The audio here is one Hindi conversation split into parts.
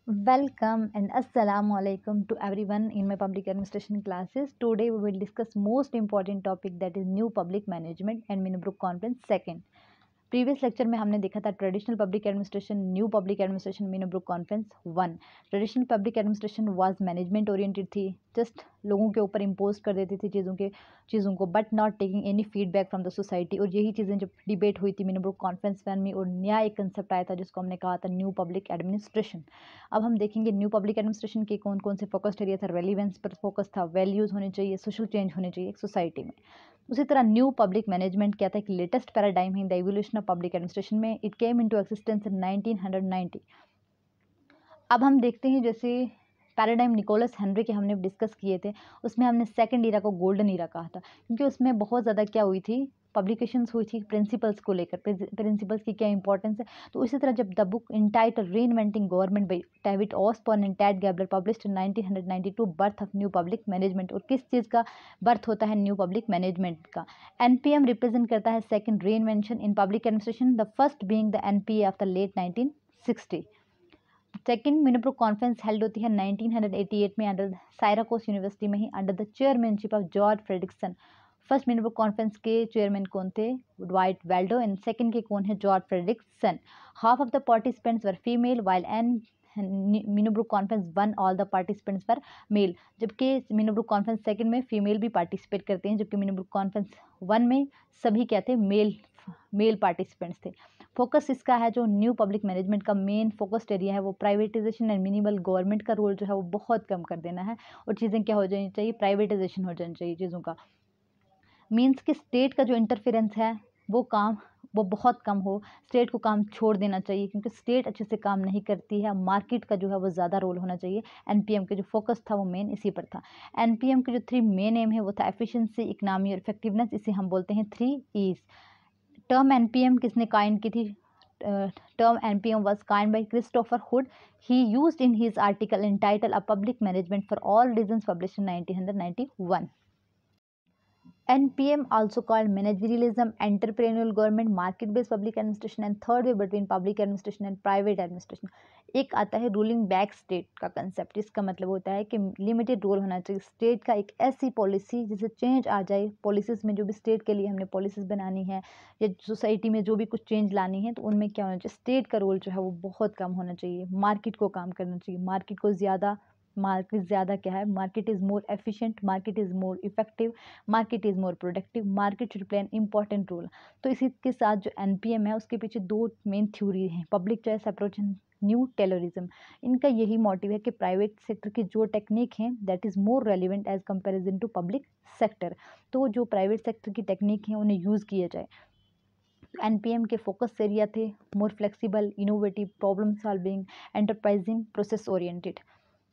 Welcome and assalamu alaikum to everyone in my public administration classes. Today we will discuss most important topic, that is new public management and Minbrook Conference second. Previous lecture में हमने देखा था traditional public administration, new public administration, Minnowbrook conference 1। Traditional public administration was management oriented थी, जस्ट लोगों के ऊपर इम्पोज कर देती थी चीज़ों को but not taking any feedback from the society. और यही चीज़ें जब डिबेट हुई थी मीनोब्रुक कॉन्फ्रेंस 1 में, और नया एक कंसेप्ट आया था जिसको हमने कहा था न्यू पब्लिक एडमिनिस्ट्रेशन। अब हम देखेंगे न्यू पब्लिक एडमिनिस्ट्रेशन के कौन कौन से फोकस्ड एरिया था। रेलिवेंस पर फोकस था, वैल्यूज़ होने चाहिए, सोशल चेंज होने चाहिए एक सोसाइटी में। उसी तरह न्यू पब्लिक मैनेजमेंट क्या था, एक लेटेस्ट पैराडाइम है in the evolution of public administration में। इट केम इनटू एक्सिस्टेंस इन 1990। अब हम देखते हैं जैसे पैराडाइम निकोलस हेनरी के हमने डिस्कस किए थे, उसमें हमने सेकंड ईरा को गोल्डन ईरा कहा था, क्योंकि उसमें बहुत ज़्यादा क्या हुई थी, पब्लिकेशंस हुई थी प्रिंसिपल्स को लेकर, प्रिंसिपल्स की क्या इंपॉर्टेंस है। तो इसी तरह जब the book entitled reinventing government by David Osborne and Ted Gaebler published in 1992, birth of new public management. और किस चीज़ का बर्थ होता है, न्यू पब्लिक मैनेजमेंट का। एनपीएम रिप्रेजेंट करता है second reinvention in public administration, the first being the NPA of the late 1960। Second Minnowbrook conference held होती है 1988 में अंडर साइराकोस यूनिवर्सिटी में ही, under the chairmanship of George Frederiksen. First Minnowbrook conference के चेयरमैन कौन थे, वाइट वेल्डो, एंड सेकंड के कौन है, George Frederickson. Half of the participants were female while in Minnowbrook conference 1 all the participants were male. जबकि मीनोब्रुक कॉन्फ्रेंस सेकंड में फीमेल भी पार्टिसिपेट करते हैं, जबकि मीनोब्रुक कॉन्फ्रेंस 1 में सभी क्या थे, मेल पार्टिसिपेंट्स थे। फोकस इसका है, जो न्यू पब्लिक मैनेजमेंट का मेन फोकस्ड एरिया है वो प्राइवेटाइजेशन एंड मिनिमल गवर्नमेंट का रोल जो है वो बहुत कम कर देना है, और चीज़ें क्या हो जानी चाहिए, प्राइवेटाइजेशन हो जानी चाहिए चीज़ों का। मीन्स कि स्टेट का जो इंटरफेरेंस है वो बहुत कम हो, स्टेट को काम छोड़ देना चाहिए, क्योंकि स्टेट अच्छे से काम नहीं करती है। मार्केट का जो है वो ज़्यादा रोल होना चाहिए। एनपीएम के जो फोकस था वो मेन इसी पर था। एनपीएम के जो 3 मेन एम है वो था एफिशिएंसी, इकोनॉमी और इफेक्टिवनेस। इसे हम बोलते हैं 3 E's। टर्म एनपीएम किसने काइन की थी, term NPM was coined by Christopher Hood. He used in his article entitled A Public Management for All Reasons, published in 1991. NPM, also called managerialism, entrepreneurial government, market-based public administration, and third way between public administration and private administration. एक आता है रूलिंग बैक स्टेट का कंसेप्ट। इसका मतलब होता है कि लिमिटेड रोल होना चाहिए स्टेट का, एक ऐसी पॉलिसी जिससे चेंज आ जाए। पॉलिसीज़ में जो भी स्टेट के लिए हमने पॉलिसीज़ बनानी है या सोसाइटी में जो भी कुछ चेंज लानी है, तो उनमें क्या होना चाहिए, स्टेट का रोल जो है वो बहुत कम होना चाहिए। मार्केट को काम करना चाहिए, मार्केट ज़्यादा क्या है, market is more efficient, market is more effective, market is more productive, market should play an important role. तो इसी के साथ जो एनपीएम है उसके पीछे 2 मेन थ्योरी हैं, public choice approach and new terrorism. इनका यही मोटिव है कि प्राइवेट सेक्टर की जो टेक्निक है that is more relevant as comparison to public sector. तो जो प्राइवेट सेक्टर की टेक्निक है उन्हें यूज़ किया जाए। एनपीएम के फोकस एरिया थे more flexible, innovative, problem solving, enterprising, process oriented.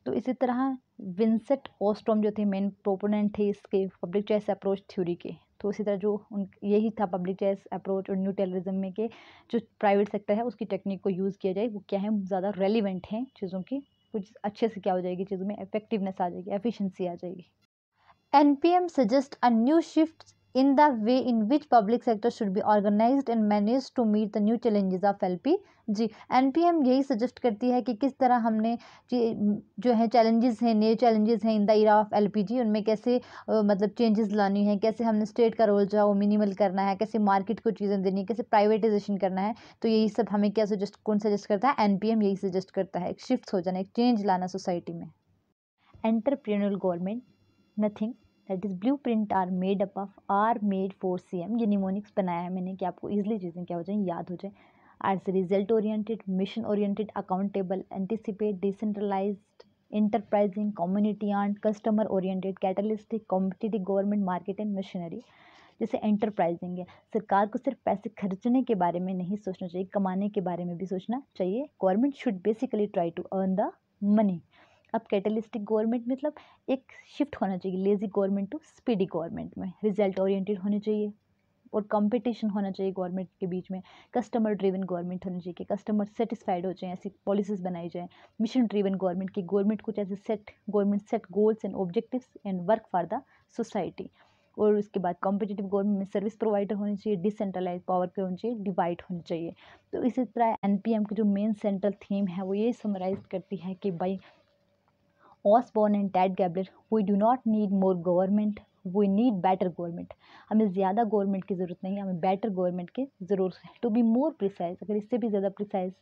तो इसी तरह विंसेंट ओस्ट्रोम जो थे मेन प्रोपोनेंट थे इसके पब्लिक चॉइस अप्रोच थ्योरी के। तो इसी तरह जो यही था पब्लिक चॉइस अप्रोच और न्यू टेररिज्म में के जो प्राइवेट सेक्टर है उसकी टेक्निक को यूज़ किया जाए, वो क्या है, ज़्यादा रेलिवेंट हैं चीज़ों की, कुछ अच्छे से क्या हो जाएगी, चीज़ों में इफेक्टिवनेस आ जाएगी, एफिशिएंसी आ जाएगी। NPM suggests a new shift in the way in which public sector should be organized and managed to meet the new challenges of LPG। NPM यही सजेस्ट करती है कि किस तरह हमने जो है चैलेंजेस हैं, नए चैलेंजेस हैं in the era of LPG, उनमें कैसे मतलब चेंजेस लानी है, कैसे हमने स्टेट का रोल जो है वो मिनिमल करना है, कैसे मार्केट को चीज़ें देनी है, कैसे प्राइवेटाइजेशन करना है। तो यही सब हमें क्या कौन सजेस्ट करता है, NPM यही सजेस्ट करता है, एक शिफ्ट हो जाना, एक चेंज लाना सोसाइटी में। Entrepreneurial government, nothing that is blueprint are made up of are made for CM। ये निमोनिक्स बनाया है मैंने कि आपको इजीली चीज़ें क्या हो जाए, याद हो जाए। आर से result oriented, mission oriented, accountable, anticipate, decentralised, enterprising, community art, customer oriented, catalytic, competitive government, market and machinery. जैसे एंटरप्राइजिंग है, सरकार को सिर्फ पैसे खर्चने के बारे में नहीं सोचना चाहिए, कमाने के बारे में भी सोचना चाहिए। Government should basically try to earn the money. अब कैटलिस्टिक गवर्नमेंट मतलब एक शिफ्ट होना चाहिए lazy government to speedy government में, रिजल्ट ओरिएंटेड होनी चाहिए और कंपटीशन होना चाहिए गवर्नमेंट के बीच में। कस्टमर ड्रिवन गवर्नमेंट होनी चाहिए कि कस्टमर सेटिस्फाइड हो जाए, ऐसी पॉलिसीज बनाई जाए। मिशन ड्रिवन गवर्नमेंट की गवर्नमेंट कुछ ऐसे government set goals and objectives and work for the society. और उसके बाद कॉम्पिटिटिव गवर्नमेंट में सर्विस प्रोवाइडर होनी चाहिए, डिसेंट्रलाइज पावर के होनी चाहिए, डिवाइड होनी चाहिए। तो इसी तरह एनपीएम की जो मेन सेंट्रल थीम है वो ये समराइज करती है कि भाई Osborne and Ted Gaebler, we do not need more government, we need better government. हमें ज़्यादा गवर्नमेंट की ज़रूरत नहीं है, हमें बेटर गवर्नमेंट की ज़रूरत है। टू बी मोर प्रिसाइज, अगर इससे भी ज़्यादा प्रिसाइज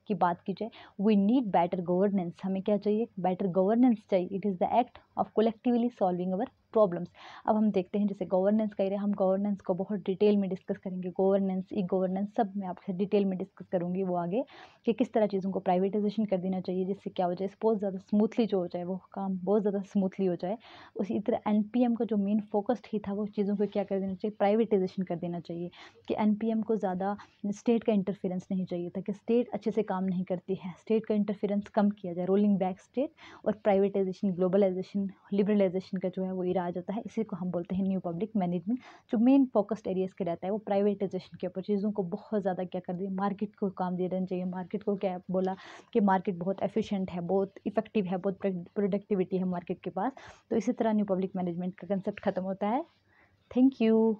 की बात की जाए, वी नीड बेटर गवर्नेंस, हमें क्या चाहिए, बेटर गवर्नेंस चाहिए। It is the act of collectively solving our problems. अब हम देखते हैं जैसे गवर्नेंस कह रहे हैं, हम गवर्नेंस को बहुत डिटेल में डिस्कस करेंगे, गवर्नेंस, ई गवर्नेंस सब मैं आपसे डिटेल में डिस्कस करूंगी वो आगे, कि किस तरह चीज़ों को प्राइवेटाइजेशन कर देना चाहिए जिससे क्या हो जाए, बहुत ज़्यादा स्मूथली जो हो जाए वो काम बहुत ज़्यादा स्मूथली हो जाए। उसी तरह एनपीएम का जो मेन फोकस ही था वो चीज़ों को क्या कर देना चाहिए, प्राइवेटाइजेशन कर देना चाहिए, कि एनपीएम को ज़्यादा स्टेट का इंटरफेरेंस नहीं चाहिए था, कि स्टेट अच्छे से काम नहीं करती है, स्टेट का इंटरफेरेंस कम किया जाए, रोलिंग बैक स्टेट और प्राइवेटाइजेशन, ग्लोबलाइजेशन, लिबरलाइजेशन का जो है वो इरा आ जाता है। इसी को हम बोलते हैं न्यू पब्लिक मैनेजमेंट। जो मेन फोकस्ड एरियाज के रहता है वो प्राइवेटाइजेशन के ऊपर, चीज़ों को बहुत ज़्यादा क्या कर दिया, मार्केट को काम दे देना चाहिए। मार्केट को क्या बोला कि मार्केट बहुत एफिशिएंट है, बहुत इफेक्टिव है, बहुत प्रोडक्टिविटी है मार्केट के पास। तो इसी तरह न्यू पब्लिक मैनेजमेंट का कंसेप्ट खत्म होता है। Thank you.